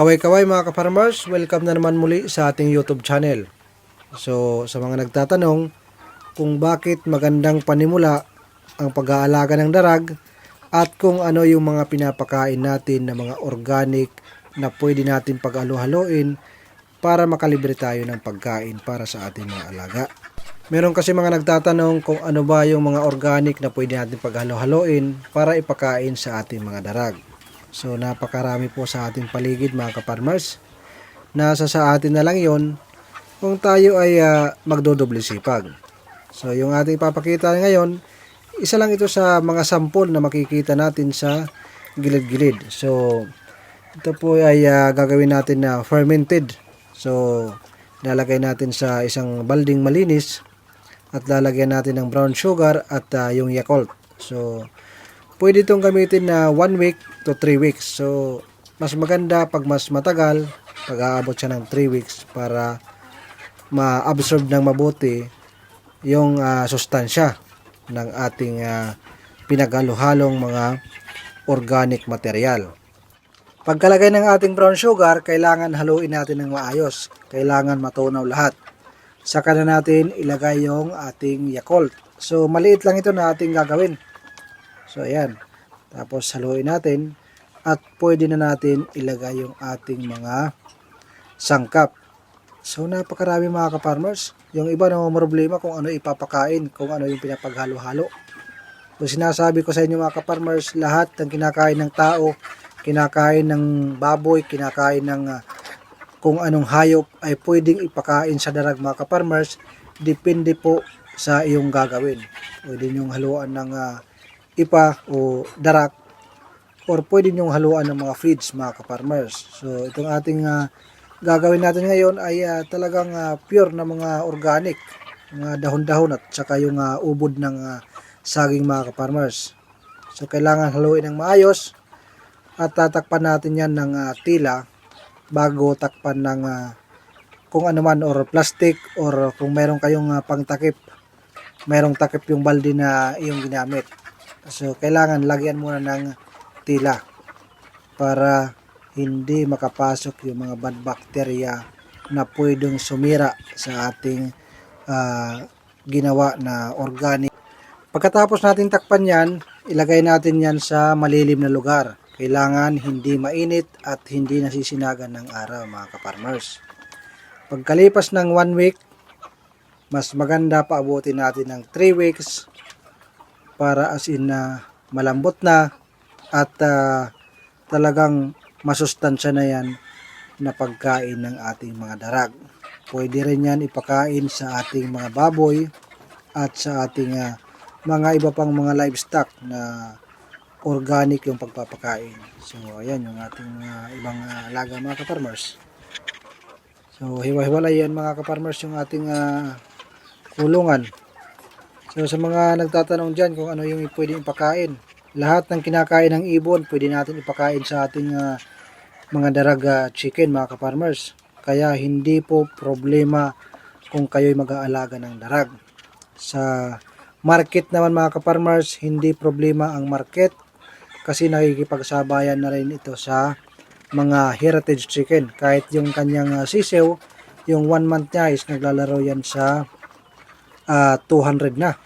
Kaway-kaway mga ka-farmers, welcome na naman muli sa ating YouTube channel. So, sa mga nagtatanong kung bakit magandang panimula ang pag-aalaga ng darag at kung ano yung mga pinapakain natin na mga organic na pwede natin pag-halo-haloin para makalibre tayo ng pagkain para sa ating mga alaga. Meron kasi mga nagtatanong kung ano ba yung mga organic na pwede natin pag-halo-haloin para ipakain sa ating mga darag. So napakarami po sa ating paligid mga ka-farmers. Nasa sa atin na lang yon kung tayo ay magdodoble sipag. So yung ating ipapakita ngayon, isa lang ito sa mga sample na makikita natin sa gilid-gilid. So ito po ay gagawin natin na fermented. So lalagay natin sa isang balding malinis at lalagyan natin ng brown sugar at yung Yakult. So pwede itong gamitin na 1 week to 3 weeks. So, mas maganda pag mas matagal, pag-aabot siya ng 3 weeks para ma-absorb ng mabuti yung sustansya ng ating pinaghalo-halong mga organic material. Pagkalagay ng ating brown sugar, kailangan haluin natin ng maayos. Kailangan matunaw lahat. Saka na natin ilagay yung ating Yakult. So, maliit lang ito na ating gagawin. So, ayan. Tapos, haluin natin. At pwede na natin ilagay yung ating mga sangkap. So, napakarami mga ka-farmers. Yung iba na problema kung ano ipapakain, kung ano yung pinapaghalo-halo. So, sinasabi ko sa inyo mga ka-farmers, lahat ng kinakain ng tao, kinakain ng baboy, kinakain ng kung anong hayop ay pwedeng ipakain sa darag mga ka-farmers. Depende po sa iyong gagawin. Pwede nyong haluan ng ipa o darak or pwede nyong haluan ng mga feeds mga ka-farmers. So itong ating gagawin natin ngayon ay talagang pure na mga organic, mga dahon-dahon at saka yung ubod ng saging mga ka-farmers. So kailangan haluin ng maayos at tatakpan natin yan ng tila bago takpan ng kung ano man or plastic or kung meron kayong pangtakip, merong takip yung balde na iyong ginamit. So, kailangan lagyan muna ng tila para hindi makapasok yung mga bad bacteria na pwedeng sumira sa ating ginawa na organic. Pagkatapos natin takpan yan, ilagay natin yan sa malilim na lugar. Kailangan hindi mainit at hindi nasisinagan ng araw mga ka-farmers. Pagkalipas ng 1 week, mas maganda pa abutin natin ng 3 weeks para as in malambot na at talagang masustansya na yan na pagkain ng ating mga darag. Pwede rin yan ipakain sa ating mga baboy at sa ating mga iba pang mga livestock na organic yung pagpapakain. So ayan yung ating ibang alaga mga ka-farmers. So hiwa-hiwalay yan mga ka-farmers yung ating kulungan. So sa mga nagtatanong dyan kung ano yung pwedeng ipakain, lahat ng kinakain ng ibon pwede natin ipakain sa ating mga daraga chicken mga ka-farmers. Kaya hindi po problema kung kayo'y mag-aalaga ng darag. Sa market naman mga ka-farmers, hindi problema ang market kasi nakikipagsabayan na rin ito sa mga heritage chicken. Kahit yung kanyang sisiw, yung 1 month niya is naglalaro yan sa 200 na.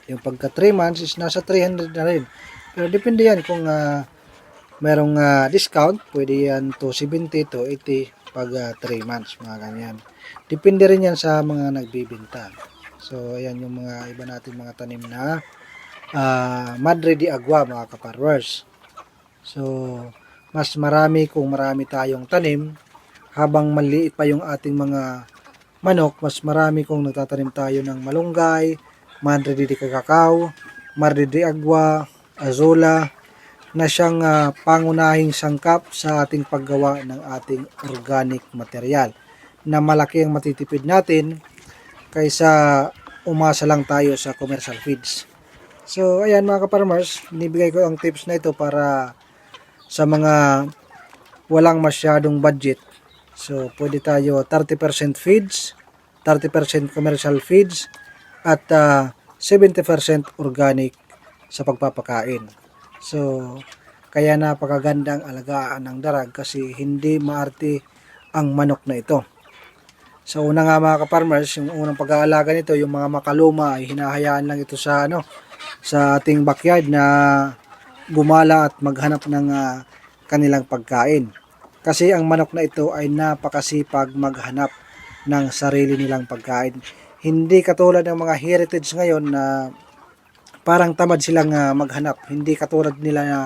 Yung pagka 3 months is nasa 300 na rin. Pero depende yan kung merong discount, pwede yan to 70 to 80 pag 3 months, mga ganyan. Depende rin yan sa mga nagbibenta. So ayan yung mga iba natin mga tanim na Madre de Agua mga ka-farmers. So mas marami kung marami tayong tanim habang maliit pa yung ating mga manok, mas marami kung nagtatanim tayo ng malunggay, Madre de Cacao, Madre de Agua, Azola na siyang pangunahing sangkap sa ating paggawa ng ating organic material na malaki ang matitipid natin kaysa umasa lang tayo sa commercial feeds. So ayan mga ka-farmers, binibigay ko ang tips na ito para sa mga walang masyadong budget. So pwede tayo 30% feeds, 30% commercial feeds at 70% organic sa pagpapakain. So Kaya napakagandang alagaan ng darag kasi hindi maarte ang manok na ito. Sa una nga mga ka-farmers, yung unang pag-aalaga nito, yung mga makaluma ay hinahayaan lang ito sa sa ating backyard na gumala at maghanap ng kanilang pagkain. Kasi ang manok na ito ay napakasipag maghanap ng sarili nilang pagkain. Hindi katulad ng mga heritage ngayon na parang tamad silang maghanap. Hindi katulad nila na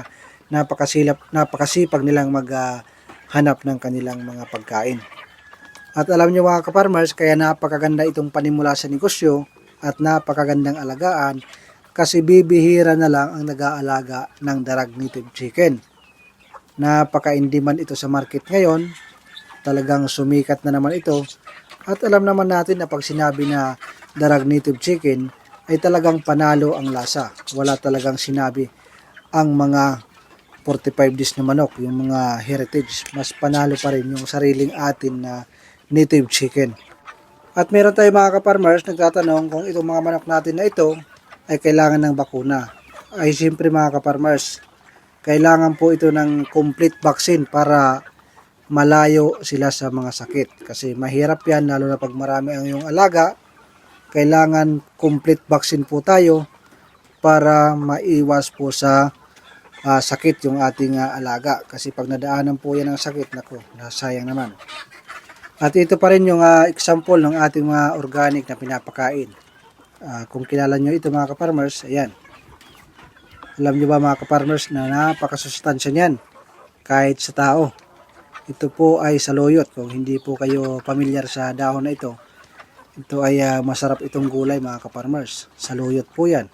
napakasipag nilang maghanap ng kanilang mga pagkain. At alam niyo mga ka-farmers, kaya napakaganda itong panimula sa negosyo at napakagandang alagaan kasi bibihira na lang ang nag-aalaga ng darag native chicken. Napaka-in-demand ito sa market ngayon. Talagang sumikat na naman ito. At alam naman natin na pag sinabi na darag native chicken ay talagang panalo ang lasa. Wala talagang sinabi ang mga 45 days na manok, yung mga heritage. Mas panalo pa rin yung sariling atin na native chicken. At meron tayo mga ka-farmers nagtatanong kung itong mga manok natin na ito ay kailangan ng bakuna. Ay siyempre mga ka-farmers, kailangan po ito ng complete vaccine para malayo sila sa mga sakit. Kasi mahirap yan, lalo na pag marami ang iyong alaga. Kailangan complete vaccine po tayo para maiwas po sa sakit yung ating alaga. Kasi pag nadaanan po yan ng sakit, naku, nasayang naman. At ito pa rin yung example ng ating mga organic na pinapakain. Kung kilala nyo ito mga ka-farmers, ayan. Alam nyo ba mga ka-farmers na napakasustansya niyan kahit sa tao. Ito po ay saluyot. Kung hindi po kayo pamilyar sa dahon na ito, ito ay masarap itong gulay mga ka-farmers. Saluyot po yan.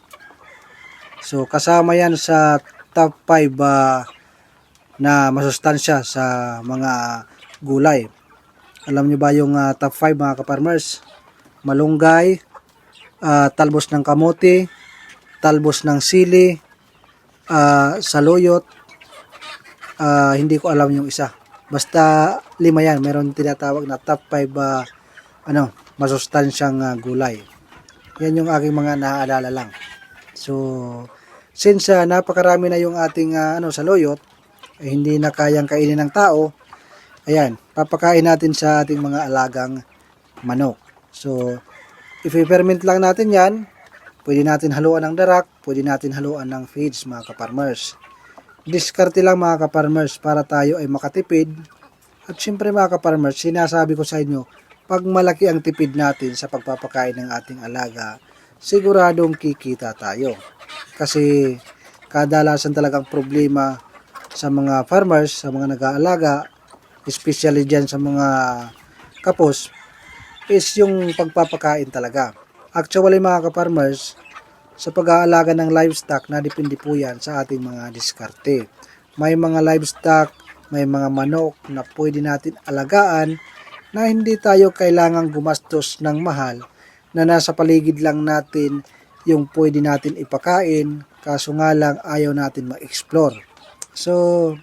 So kasama yan sa top 5 na masustansya sa mga gulay. Alam nyo ba yung top 5 mga ka-farmers? Malunggay, talbos ng kamote, talbos ng sili, saluyot, hindi ko alam yung isa. Basta 5 yan, meron tinatawag na top 5 masustansyang gulay. Yan yung aking mga naaalala lang. So, since napakarami na yung ating saluyot, hindi na kayang kainin ng tao, ayan, papakain natin sa ating mga alagang manok. So, if i-ferment lang natin yan, pwede natin haluan ng darak, pwede natin haluan ng feeds mga ka-farmers. Diskarte lang mga ka-farmers para tayo ay makatipid. At syempre mga ka-farmers, sinasabi ko sa inyo, pag malaki ang tipid natin sa pagpapakain ng ating alaga, siguradong kikita tayo. Kasi kadalasan talagang problema sa mga farmers, sa mga nag-aalaga, especially dyan sa mga kapos, is yung pagpapakain talaga. Actually mga ka-farmers, sa pag-aalaga ng livestock, nadepende po yan sa ating mga diskarte. May mga livestock, may mga manok na pwede natin alagaan na hindi tayo kailangang gumastos ng mahal, na nasa paligid lang natin yung pwede natin ipakain, kaso nga lang ayaw natin ma-explore. So,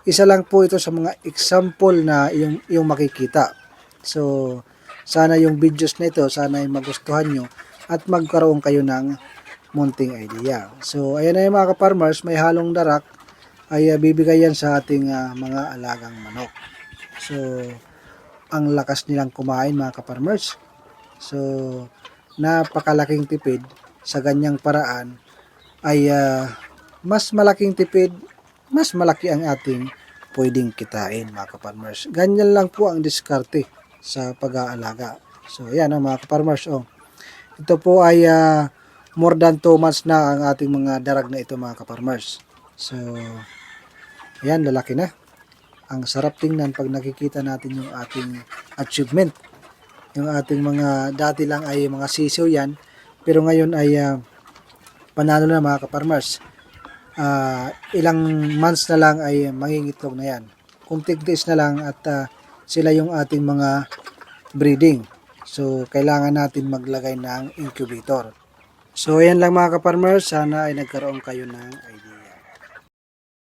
isa lang po ito sa mga example na yung makikita. So, sana yung videos na ito, sana ay magustuhan nyo at magkaroon kayo ng munting idea. So, ayan na yung mga ka-farmers, may halong darak ay bibigay yan sa ating mga alagang manok. So, ang lakas nilang kumain mga ka-farmers. So, napakalaking tipid sa ganyang paraan ay mas malaking tipid, mas malaki ang ating pwedeng kitain mga ka-farmers. Ganyan lang po ang diskarte sa pag-aalaga. So ayan mga ka-farmers, ito po ay more than 2 months na ang ating mga darag na ito mga ka-farmers. So ayan, lalaki na. Ang sarap tingnan pag nakikita natin yung ating achievement. Yung ating mga dati lang ay mga sisiw yan, pero ngayon ay panalo na mga ka-farmers. Ilang months na lang ay mangingitlog na yan. Kunting days na lang at sila yung ating mga breeding. So, kailangan natin maglagay ng incubator. So, ayan lang mga ka-farmers. Sana ay nagkaroon kayo ng idea.